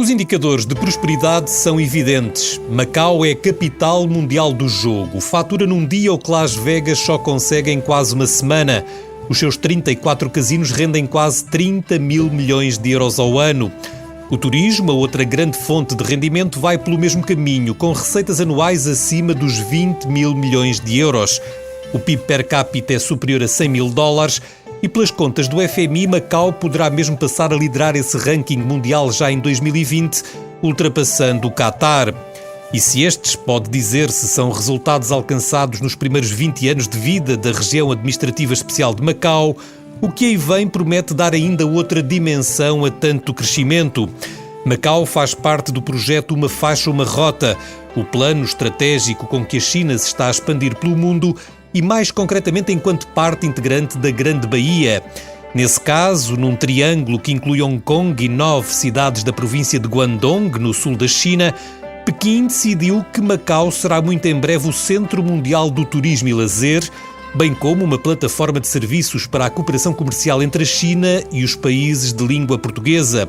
Os indicadores de prosperidade são evidentes. Macau é a capital mundial do jogo. Fatura num dia o que Las Vegas só consegue em quase uma semana. Os seus 34 casinos rendem quase 30 mil milhões de euros ao ano. O turismo, a outra grande fonte de rendimento, vai pelo mesmo caminho, com receitas anuais acima dos 20 mil milhões de euros. O PIB per capita é superior a 100 mil dólares e, pelas contas do FMI, Macau poderá mesmo passar a liderar esse ranking mundial já em 2020, ultrapassando o Qatar. E se estes, pode dizer-se, são resultados alcançados nos primeiros 20 anos de vida da região administrativa especial de Macau, o que aí vem promete dar ainda outra dimensão a tanto crescimento. Macau faz parte do projeto Uma Faixa, Uma Rota, o plano estratégico com que a China se está a expandir pelo mundo e, mais concretamente, enquanto parte integrante da Grande Baía. Nesse caso, num triângulo que inclui Hong Kong e 9 cidades da província de Guangdong, no sul da China, Pequim decidiu que Macau será muito em breve o centro mundial do turismo e lazer, bem como uma plataforma de serviços para a cooperação comercial entre a China e os países de língua portuguesa.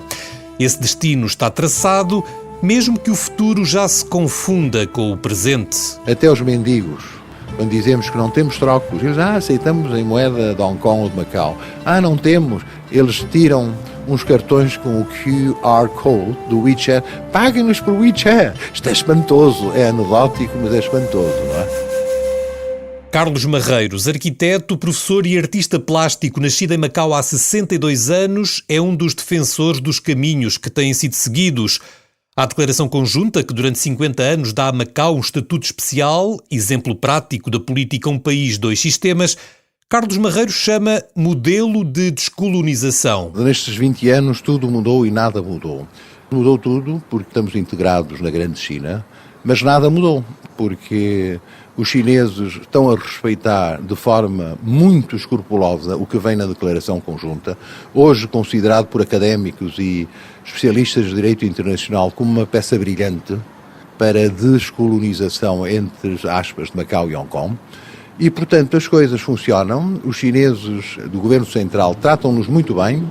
Esse destino está traçado, mesmo que o futuro já se confunda com o presente. Até os mendigos, quando dizemos que não temos trocos, eles aceitamos em moeda de Hong Kong ou de Macau. Não temos. Eles tiram uns cartões com o QR Code do WeChat. Paguem-nos por WeChat. Isto é espantoso. É anedótico, mas é espantoso, não é? Carlos Marreiros, arquiteto, professor e artista plástico, nascido em Macau há 62 anos, é um dos defensores dos caminhos que têm sido seguidos. A declaração conjunta, que durante 50 anos dá a Macau um estatuto especial, exemplo prático da política um país, dois sistemas, Carlos Marreiros chama modelo de descolonização. Nestes 20 anos tudo mudou e nada mudou. Mudou tudo porque estamos integrados na grande China, mas nada mudou porque os chineses estão a respeitar de forma muito escrupulosa o que vem na declaração conjunta, hoje considerado por académicos e especialistas de direito internacional como uma peça brilhante para a descolonização, entre aspas, de Macau e Hong Kong. E, portanto, as coisas funcionam, os chineses do governo central tratam-nos muito bem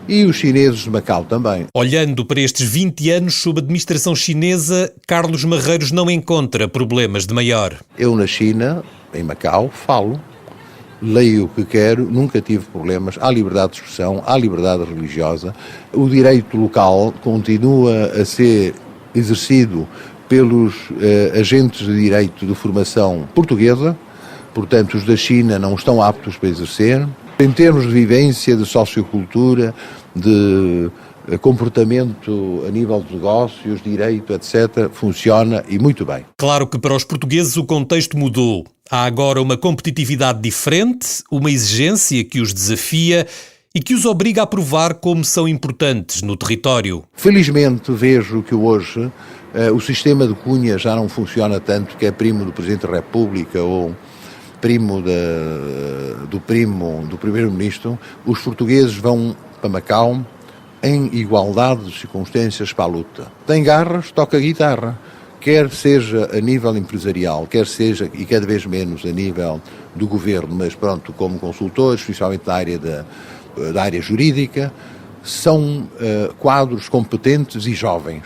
e os chineses de Macau também. Olhando para estes 20 anos sob administração chinesa, Carlos Marreiros não encontra problemas de maior. Eu na China, em Macau, falo, leio o que quero, nunca tive problemas, há liberdade de expressão, há liberdade religiosa, o direito local continua a ser exercido pelos agentes de direito de formação portuguesa, portanto os da China não estão aptos para exercer. Em termos de vivência, de sociocultura, de comportamento a nível de negócios, direito, etc., funciona e muito bem. Claro que para os portugueses o contexto mudou. Há agora uma competitividade diferente, uma exigência que os desafia e que os obriga a provar como são importantes no território. Felizmente vejo que hoje o sistema de cunha já não funciona tanto, que é primo do Presidente da República ou primo do Primeiro-Ministro. Os portugueses vão para Macau em igualdade de circunstâncias para a luta. Tem garras, toca guitarra, quer seja a nível empresarial, quer seja, e cada vez menos, a nível do governo, mas pronto, como consultores, principalmente da área jurídica, são quadros competentes e jovens.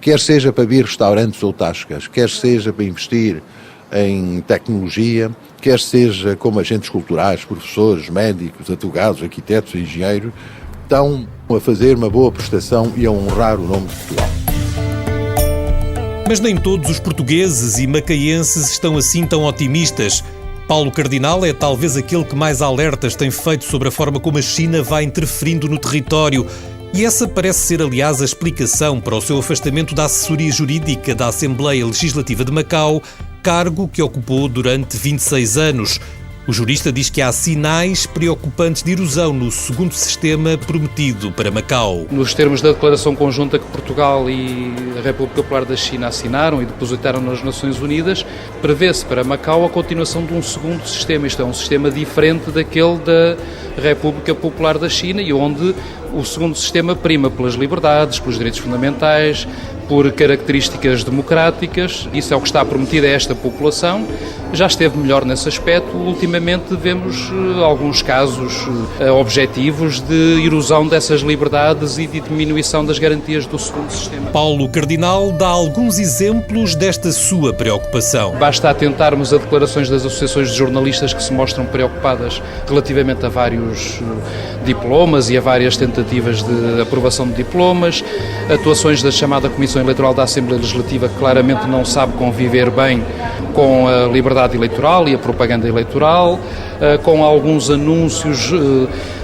Quer seja para abrir restaurantes ou tascas, quer seja para investir em tecnologia, quer seja como agentes culturais, professores, médicos, advogados, arquitetos, engenheiros, estão a fazer uma boa prestação e a honrar o nome de Portugal. Mas nem todos os portugueses e macaenses estão assim tão otimistas. Paulo Cardinal é talvez aquele que mais alertas tem feito sobre a forma como a China vai interferindo no território. E essa parece ser, aliás, a explicação para o seu afastamento da assessoria jurídica da Assembleia Legislativa de Macau, cargo que ocupou durante 26 anos. O jurista diz que há sinais preocupantes de erosão no segundo sistema prometido para Macau. Nos termos da declaração conjunta que Portugal e a República Popular da China assinaram e depositaram nas Nações Unidas, prevê-se para Macau a continuação de um segundo sistema. Isto é um sistema diferente daquele da República Popular da China e onde o segundo sistema prima pelas liberdades, pelos direitos fundamentais, por características democráticas. Isso é o que está prometido a esta população. Já esteve melhor nesse aspecto. Ultimamente vemos alguns casos objetivos de erosão dessas liberdades e de diminuição das garantias do segundo sistema. Paulo Cardinal dá alguns exemplos desta sua preocupação. Basta atentarmos a declarações das associações de jornalistas que se mostram preocupadas relativamente a vários diplomas e a várias tentativas de aprovação de diplomas, atuações da chamada Comissão Eleitoral da Assembleia Legislativa, que claramente não sabe conviver bem com a liberdade eleitoral e a propaganda eleitoral, com alguns anúncios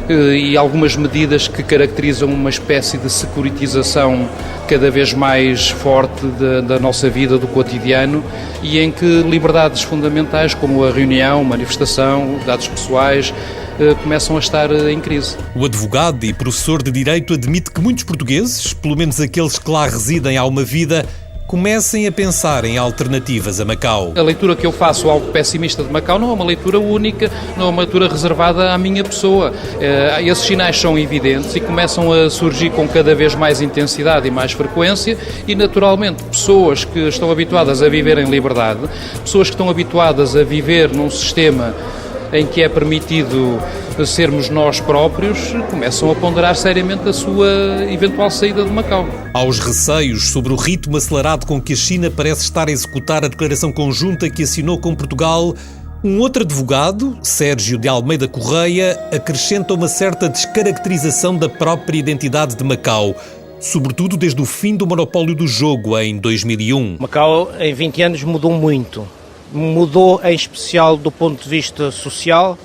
e algumas medidas que caracterizam uma espécie de securitização cada vez mais forte da nossa vida, do cotidiano, e em que liberdades fundamentais como a reunião, manifestação, dados pessoais, começam a estar em crise. O advogado e professor de Direito admite que muitos portugueses, pelo menos aqueles que lá residem há uma vida, comecem a pensar em alternativas a Macau. A leitura que eu faço, algo pessimista de Macau, não é uma leitura única, não é uma leitura reservada à minha pessoa. Esses sinais são evidentes e começam a surgir com cada vez mais intensidade e mais frequência e, naturalmente, pessoas que estão habituadas a viver em liberdade, pessoas que estão habituadas a viver num sistema em que é permitido sermos nós próprios, começam a ponderar seriamente a sua eventual saída de Macau. Aos receios sobre o ritmo acelerado com que a China parece estar a executar a declaração conjunta que assinou com Portugal, um outro advogado, Sérgio de Almeida Correia, acrescenta uma certa descaracterização da própria identidade de Macau, sobretudo desde o fim do monopólio do jogo em 2001. Macau, em 20 anos, mudou muito. Mudou em especial do ponto de vista social,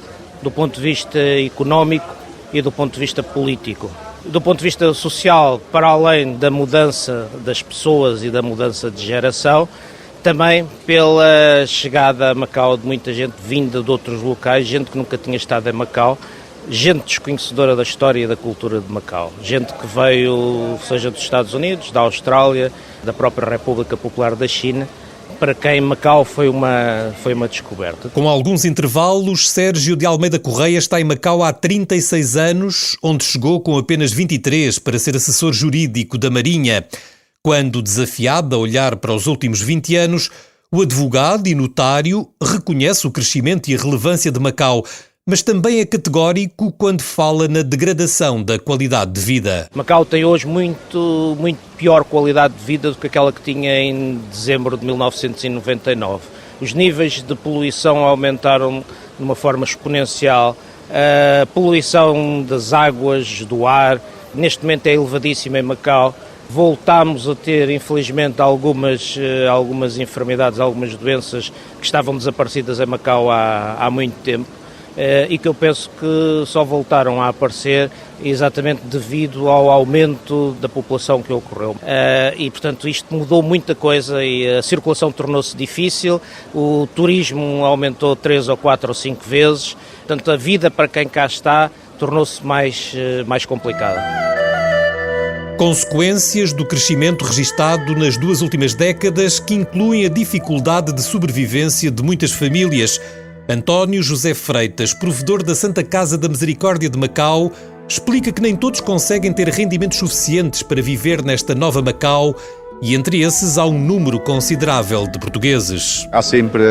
do ponto de vista económico e do ponto de vista político. Do ponto de vista social, para além da mudança das pessoas e da mudança de geração, também pela chegada a Macau de muita gente vinda de outros locais, gente que nunca tinha estado em Macau, gente desconhecedora da história e da cultura de Macau, gente que veio, seja dos Estados Unidos, da Austrália, da própria República Popular da China, para quem Macau foi uma descoberta. Com alguns intervalos, Sérgio de Almeida Correia está em Macau há 36 anos, onde chegou com apenas 23 para ser assessor jurídico da Marinha. Quando desafiado a olhar para os últimos 20 anos, o advogado e notário reconhece o crescimento e a relevância de Macau, mas também é categórico quando fala na degradação da qualidade de vida. Macau tem hoje muito pior qualidade de vida do que aquela que tinha em dezembro de 1999. Os níveis de poluição aumentaram de uma forma exponencial. A poluição das águas, do ar, neste momento é elevadíssima em Macau. Voltámos a ter, infelizmente, algumas enfermidades, algumas doenças que estavam desaparecidas em Macau há muito tempo. E que eu penso que só voltaram a aparecer exatamente devido ao aumento da população que ocorreu. E, portanto, isto mudou muita coisa e a circulação tornou-se difícil, o turismo aumentou 3 ou 4 ou 5 vezes, portanto, a vida para quem cá está tornou-se mais complicada. Consequências do crescimento registado nas 2 últimas décadas que incluem a dificuldade de sobrevivência de muitas famílias. António José Freitas, provedor da Santa Casa da Misericórdia de Macau, explica que nem todos conseguem ter rendimentos suficientes para viver nesta nova Macau e entre esses há um número considerável de portugueses. Há sempre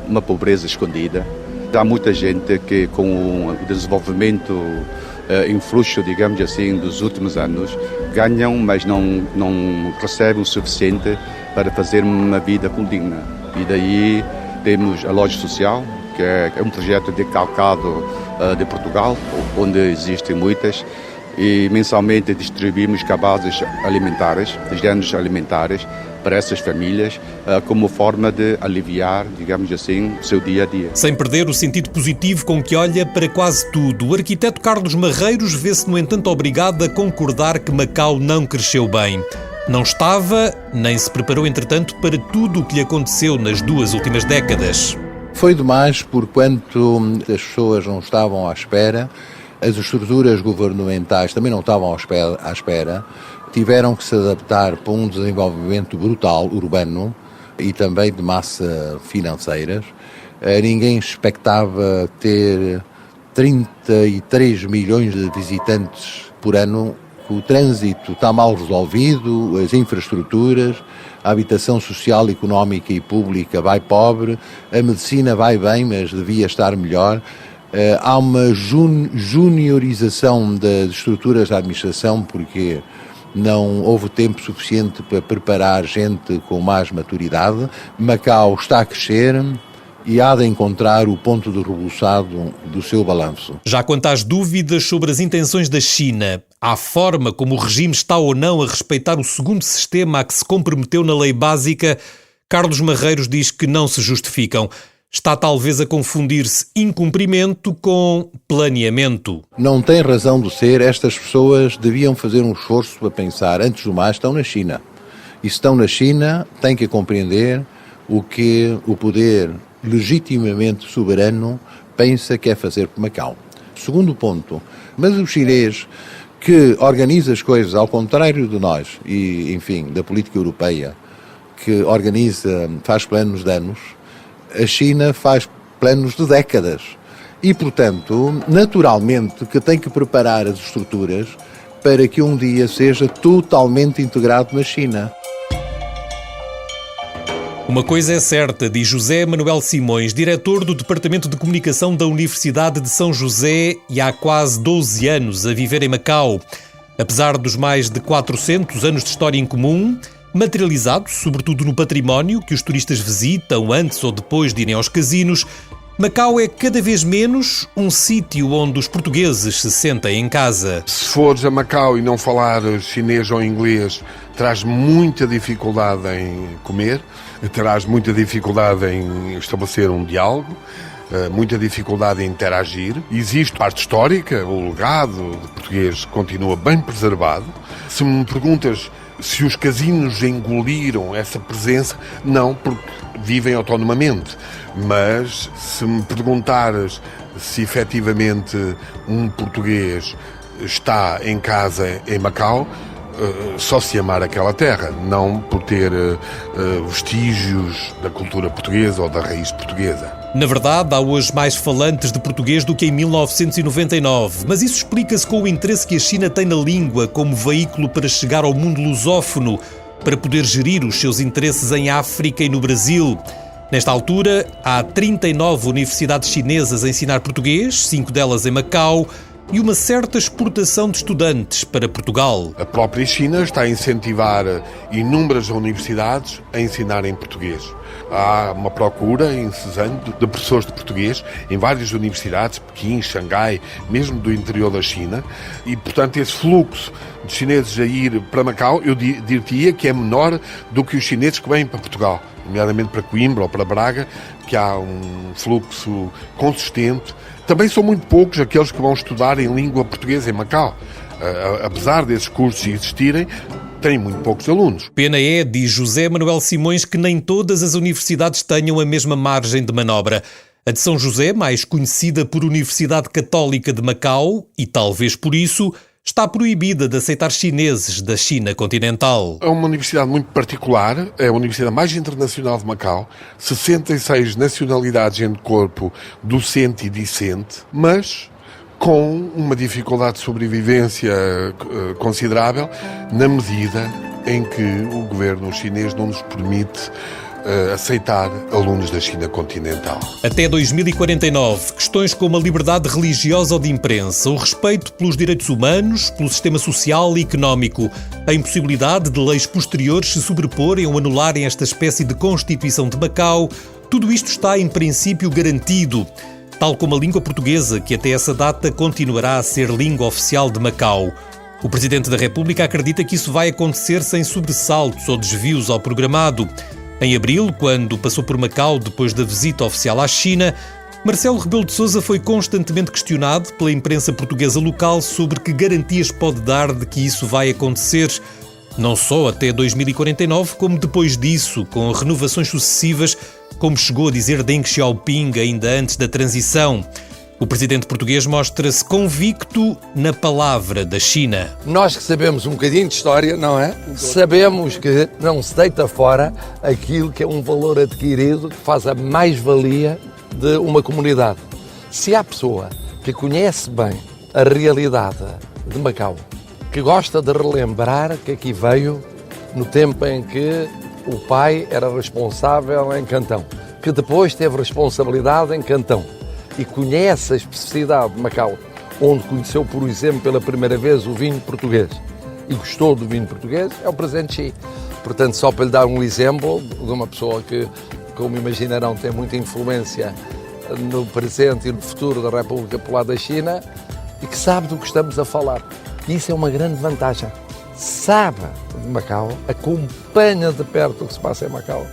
uma pobreza escondida. Há muita gente que com o desenvolvimento em fluxo, digamos assim, dos últimos anos, ganham, mas não recebem o suficiente para fazer uma vida condigna. E daí temos a Loja Social, que é um projeto decalcado de Portugal, onde existem muitas, e mensalmente distribuímos cabazes alimentares, géneros alimentares, para essas famílias, como forma de aliviar, digamos assim, o seu dia-a-dia. Sem perder o sentido positivo com que olha para quase tudo, o arquiteto Carlos Marreiros vê-se, no entanto, obrigado a concordar que Macau não cresceu bem. Não estava, nem se preparou, entretanto, para tudo o que lhe aconteceu nas 2 últimas décadas. Foi demais porquanto as pessoas não estavam à espera, as estruturas governamentais também não estavam à espera, tiveram que se adaptar para um desenvolvimento brutal, urbano e também de massa financeiras. Ninguém expectava ter 33 milhões de visitantes por ano o trânsito está mal resolvido, as infraestruturas, a habitação social, económica e pública vai pobre, a medicina vai bem, mas devia estar melhor. Há uma juniorização das estruturas da administração, porque não houve tempo suficiente para preparar gente com mais maturidade. Macau está a crescer e há de encontrar o ponto de rebuçado do seu balanço. Já quanto às dúvidas sobre as intenções da China, à forma como o regime está ou não a respeitar o segundo sistema a que se comprometeu na lei básica, Carlos Marreiros diz que não se justificam. Está talvez a confundir-se incumprimento com planeamento. Não tem razão de ser, estas pessoas deviam fazer um esforço para pensar, antes do mais, estão na China. E se estão na China, têm que compreender o que o poder legitimamente soberano pensa que é fazer por Macau. Segundo ponto, mas o chinês que organiza as coisas ao contrário de nós e, enfim, da política europeia, que organiza, faz planos de anos, a China faz planos de décadas e, portanto, naturalmente que tem que preparar as estruturas para que um dia seja totalmente integrado na China. Uma coisa é certa, diz José Manuel Simões, diretor do Departamento de Comunicação da Universidade de São José e há quase 12 anos a viver em Macau. Apesar dos mais de 400 anos de história em comum, materializado sobretudo no património que os turistas visitam antes ou depois de irem aos casinos, Macau é cada vez menos um sítio onde os portugueses se sentem em casa. Se fores a Macau e não falar chinês ou inglês, terás muita dificuldade em comer, terás muita dificuldade em estabelecer um diálogo, muita dificuldade em interagir. Existe parte histórica, o legado de português continua bem preservado. Se me perguntas se os casinos engoliram essa presença, não, porque vivem autonomamente. Mas se me perguntares se efetivamente um português está em casa em Macau, só se amar aquela terra, não por ter vestígios da cultura portuguesa ou da raiz portuguesa. Na verdade, há hoje mais falantes de português do que em 1999, mas isso explica-se com o interesse que a China tem na língua como veículo para chegar ao mundo lusófono, para poder gerir os seus interesses em África e no Brasil. Nesta altura, há 39 universidades chinesas a ensinar português, 5 delas em Macau, e uma certa exportação de estudantes para Portugal. A própria China está a incentivar inúmeras universidades a ensinarem português. Há uma procura incessante de professores de português em várias universidades, Pequim, Xangai, mesmo do interior da China, e, portanto, esse fluxo de chineses a ir para Macau, eu diria que é menor do que os chineses que vêm para Portugal, nomeadamente para Coimbra ou para Braga, que há um fluxo consistente. Também são muito poucos aqueles que vão estudar em língua portuguesa em Macau. Apesar desses cursos existirem, tem muito poucos alunos. Pena é, diz José Manuel Simões, que nem todas as universidades tenham a mesma margem de manobra. A de São José, mais conhecida por Universidade Católica de Macau, e talvez por isso, está proibida de aceitar chineses da China continental. É uma universidade muito particular, é a universidade mais internacional de Macau, 66 nacionalidades em corpo docente e discente, mas com uma dificuldade de sobrevivência considerável, na medida em que o governo chinês não nos permite aceitar alunos da China continental. Até 2049, questões como a liberdade religiosa ou de imprensa, o respeito pelos direitos humanos, pelo sistema social e económico, a impossibilidade de leis posteriores se sobreporem ou anularem esta espécie de Constituição de Macau, tudo isto está em princípio garantido, tal como a língua portuguesa, que até essa data continuará a ser língua oficial de Macau. O Presidente da República acredita que isso vai acontecer sem sobressaltos ou desvios ao programado. Em abril, quando passou por Macau depois da visita oficial à China, Marcelo Rebelo de Sousa foi constantemente questionado pela imprensa portuguesa local sobre que garantias pode dar de que isso vai acontecer, não só até 2049, como depois disso, com renovações sucessivas, como chegou a dizer Deng Xiaoping ainda antes da transição. O presidente português mostra-se convicto na palavra da China. Nós que sabemos um bocadinho de história, não é? Sabemos que não se deita fora aquilo que é um valor adquirido que faz a mais-valia de uma comunidade. Se há pessoa que conhece bem a realidade de Macau, que gosta de relembrar que aqui veio no tempo em que o pai era responsável em Cantão, que depois teve responsabilidade em Cantão e conhece a especificidade de Macau, onde conheceu, por exemplo, pela primeira vez o vinho português e gostou do vinho português, é o Presidente Xi. Portanto, só para lhe dar um exemplo de uma pessoa que, como imaginarão, tem muita influência no presente e no futuro da República Popular da China e que sabe do que estamos a falar. E isso é uma grande vantagem. Sabe de Macau, acompanha de perto o que se passa em Macau.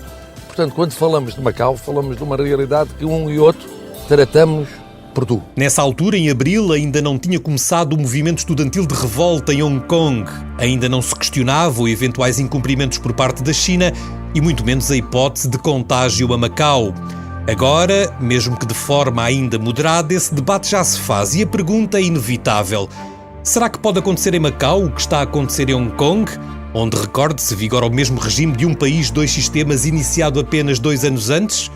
Portanto, quando falamos de Macau, falamos de uma realidade que um e outro tratamos por tu. Nessa altura, em abril, ainda não tinha começado o movimento estudantil de revolta em Hong Kong. Ainda não se questionavam eventuais incumprimentos por parte da China e muito menos a hipótese de contágio a Macau. Agora, mesmo que de forma ainda moderada, esse debate já se faz e a pergunta é inevitável. Será que pode acontecer em Macau o que está a acontecer em Hong Kong? Onde, recorde-se, vigora o mesmo regime de um país, dois sistemas iniciado apenas 2 anos antes?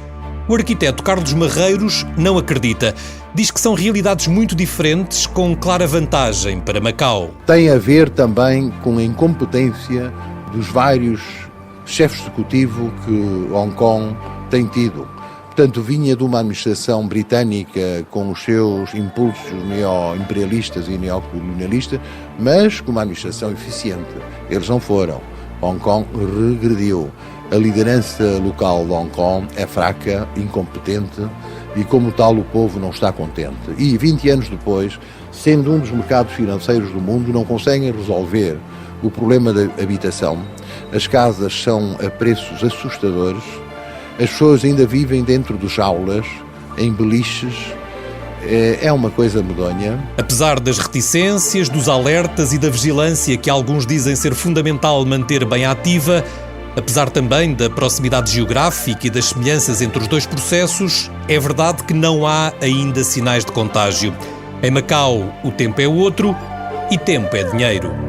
O arquiteto Carlos Marreiros não acredita. Diz que são realidades muito diferentes, com clara vantagem para Macau. Tem a ver também com a incompetência dos vários chefes executivos que Hong Kong tem tido. Portanto, vinha de uma administração britânica com os seus impulsos neo-imperialistas e neocolonialistas, mas com uma administração eficiente. Eles não foram. Hong Kong regrediu. A liderança local de Hong Kong é fraca, incompetente e, como tal, o povo não está contente. E 20 anos depois, sendo um dos mercados financeiros do mundo, não conseguem resolver o problema da habitação. As casas são a preços assustadores, as pessoas ainda vivem dentro de jaulas, em beliches. É uma coisa medonha. Apesar das reticências, dos alertas e da vigilância que alguns dizem ser fundamental manter bem ativa, apesar também da proximidade geográfica e das semelhanças entre os dois processos, é verdade que não há ainda sinais de contágio. Em Macau, o tempo é outro e tempo é dinheiro.